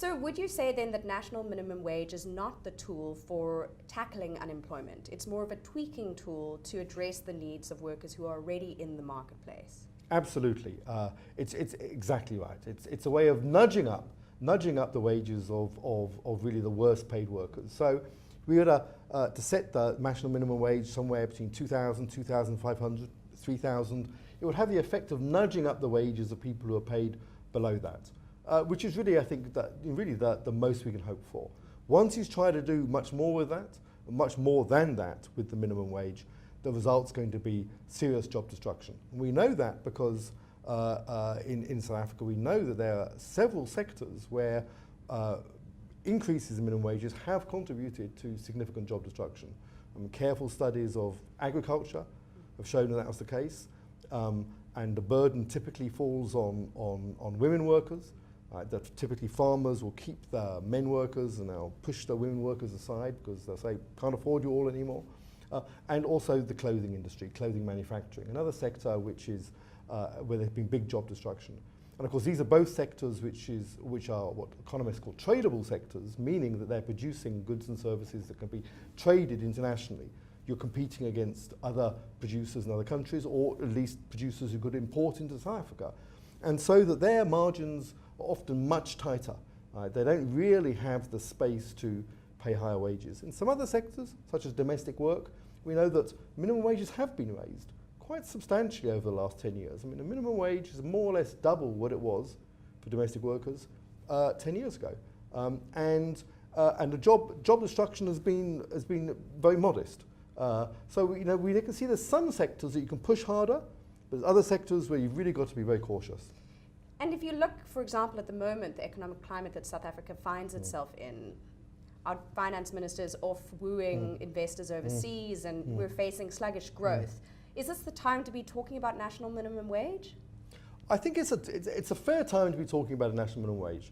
So would you say then that national minimum wage is not the tool for tackling unemployment? It's more of a tweaking tool to address the needs of workers who are already in the marketplace? Absolutely. It's exactly right. It's a way of nudging up the wages of really the worst paid workers. So we were to set the national minimum wage somewhere between 2,000, 2,500, 3,000. It would have the effect of nudging up the wages of people who are paid below that, which is really, I think, really the most we can hope for. Once you try to do much more with that, much more than that with the minimum wage, the result's going to be serious job destruction. And we know that because in South Africa we know that there are several sectors where increases in minimum wages have contributed to significant job destruction. Careful studies of agriculture have shown that was the case, and the burden typically falls on women workers. That typically farmers will keep the men workers and they'll push the women workers aside because they'll say, can't afford you all anymore. And also the clothing industry, clothing manufacturing, another sector which is where there's been big job destruction. And of course these are both sectors which are what economists call tradable sectors, meaning that they're producing goods and services that can be traded internationally. You're competing against other producers in other countries, or at least producers who could import into South Africa. And so that their margins are often much tighter. They don't really have the space to pay higher wages. In some other sectors, such as domestic work, we know that minimum wages have been raised quite substantially over the last 10 years. I mean, the minimum wage is more or less double what it was for domestic workers 10 years ago. And the job destruction has been very modest. So we can see there's some sectors that you can push harder, but there's other sectors where you've really got to be very cautious. And if you look, for example, at the moment, the economic climate that South Africa finds itself in, our finance minister is off wooing investors overseas, and we're facing sluggish growth. Is this the time to be talking about national minimum wage? I think it's a fair time to be talking about a national minimum wage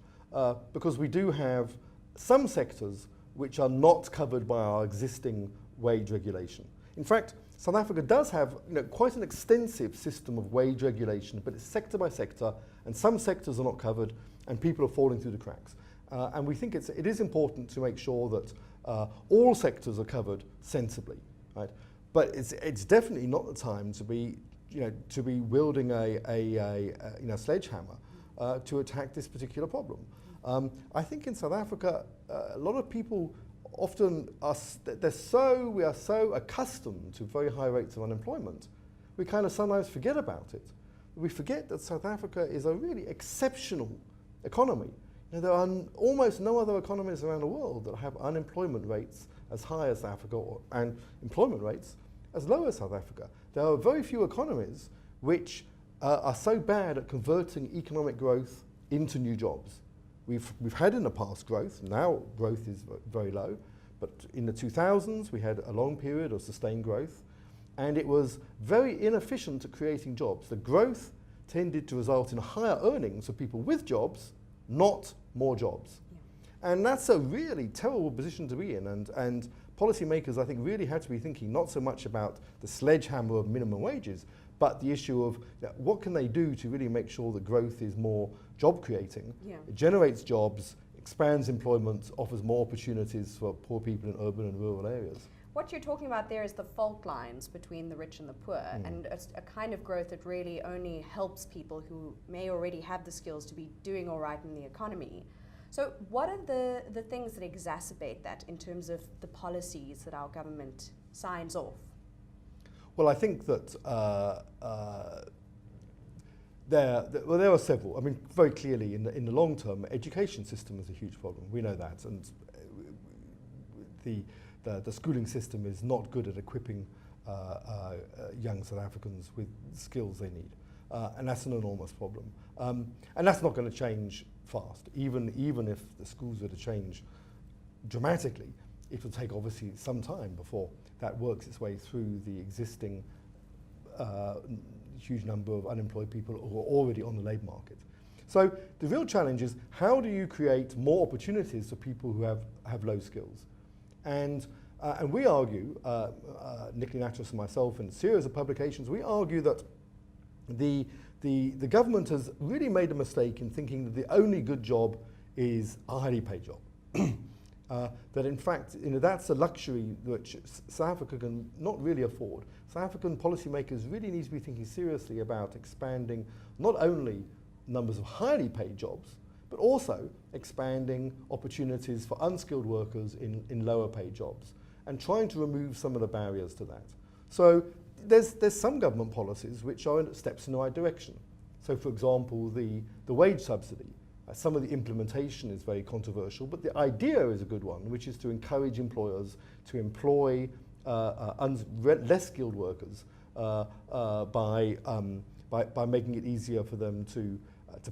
because we do have some sectors which are not covered by our existing wage regulation. In fact, South Africa does have quite an extensive system of wage regulation, but it's sector by sector, and some sectors are not covered, and people are falling through the cracks. And we think it is important to make sure that all sectors are covered sensibly, right? But it's definitely not the time to be wielding a sledgehammer to attack this particular problem. I think in South Africa, a lot of people often we are so accustomed to very high rates of unemployment, we kind of sometimes forget about it. We forget that South Africa is a really exceptional economy. There are almost no other economies around the world that have unemployment rates as high as South Africa and employment rates as low as South Africa. There are very few economies which are so bad at converting economic growth into new jobs. We've had in the past growth, now growth is very low, but in the 2000s we had a long period of sustained growth, and it was very inefficient at creating jobs. The growth tended to result in higher earnings for people with jobs, not more jobs. Yeah. And that's a really terrible position to be in, and policymakers, I think, really have to be thinking not so much about the sledgehammer of minimum wages, but the issue of what can they do to really make sure that growth is more job creating. Yeah. It generates jobs, expands employment, offers more opportunities for poor people in urban and rural areas. What you're talking about there is the fault lines between the rich and the poor, and a kind of growth that really only helps people who may already have the skills to be doing all right in the economy. So what are the things that exacerbate that in terms of the policies that our government signs off? Well, I think that there are several. I mean, very clearly, in the long term, education system is a huge problem. We know that, and the schooling system is not good at equipping young South Africans with skills they need, and that's an enormous problem. And that's not going to change fast. Even if the schools were to change dramatically, it will take obviously some time before that works its way through the existing huge number of unemployed people who are already on the labour market. So the real challenge is, how do you create more opportunities for people who have low skills? And we argue, Nicola Natras and myself, in a series of publications, we argue that the government has really made a mistake in thinking that the only good job is a highly paid job. That in fact, that's a luxury which South Africa can not really afford. South African policymakers really need to be thinking seriously about expanding not only numbers of highly paid jobs, but also expanding opportunities for unskilled workers in lower paid jobs, and trying to remove some of the barriers to that. So there's some government policies which are steps in the right direction. So for example, the wage subsidy, some of the implementation is very controversial, but the idea is a good one, which is to encourage employers to employ less skilled workers by making it easier for them to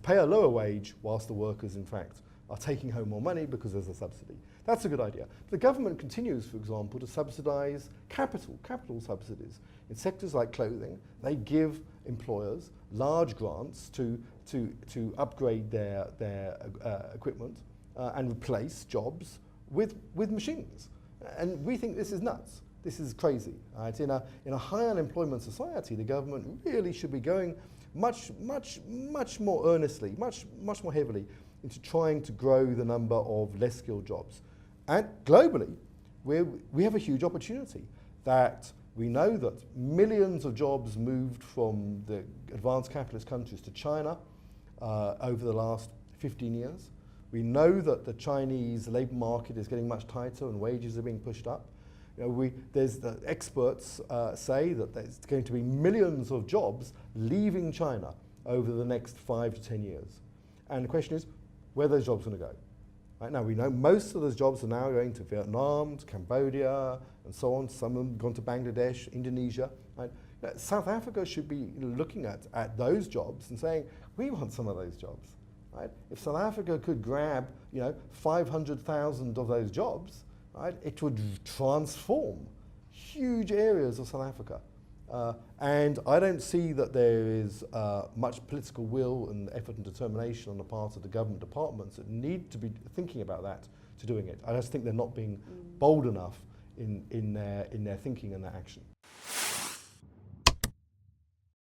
pay a lower wage whilst the workers, in fact, are taking home more money because there's a subsidy. That's a good idea. The government continues, for example, to subsidise capital subsidies. In sectors like clothing, they give employers large grants to upgrade their equipment and replace jobs with machines. And we think this is nuts. This is crazy. Right? In a high unemployment society, the government really should be going much more earnestly, much more heavily into trying to grow the number of less skilled jobs. And globally, we have a huge opportunity that we know that millions of jobs moved from the advanced capitalist countries to China over the last 15 years. We know that the Chinese labour market is getting much tighter and wages are being pushed up. There's the experts say that there's going to be millions of jobs leaving China over the next 5 to 10 years. And the question is, where are those jobs going to go? Right now, we know most of those jobs are now going to Vietnam, to Cambodia, and so on. Some of them have gone to Bangladesh, Indonesia. Right? Now, South Africa should be looking at those jobs and saying, we want some of those jobs. Right? If South Africa could grab 500,000 of those jobs, right, it would transform huge areas of South Africa. And I don't see that there is much political will and effort and determination on the part of the government departments that need to be thinking about that to doing it. I just think they're not being bold enough in their thinking and their action.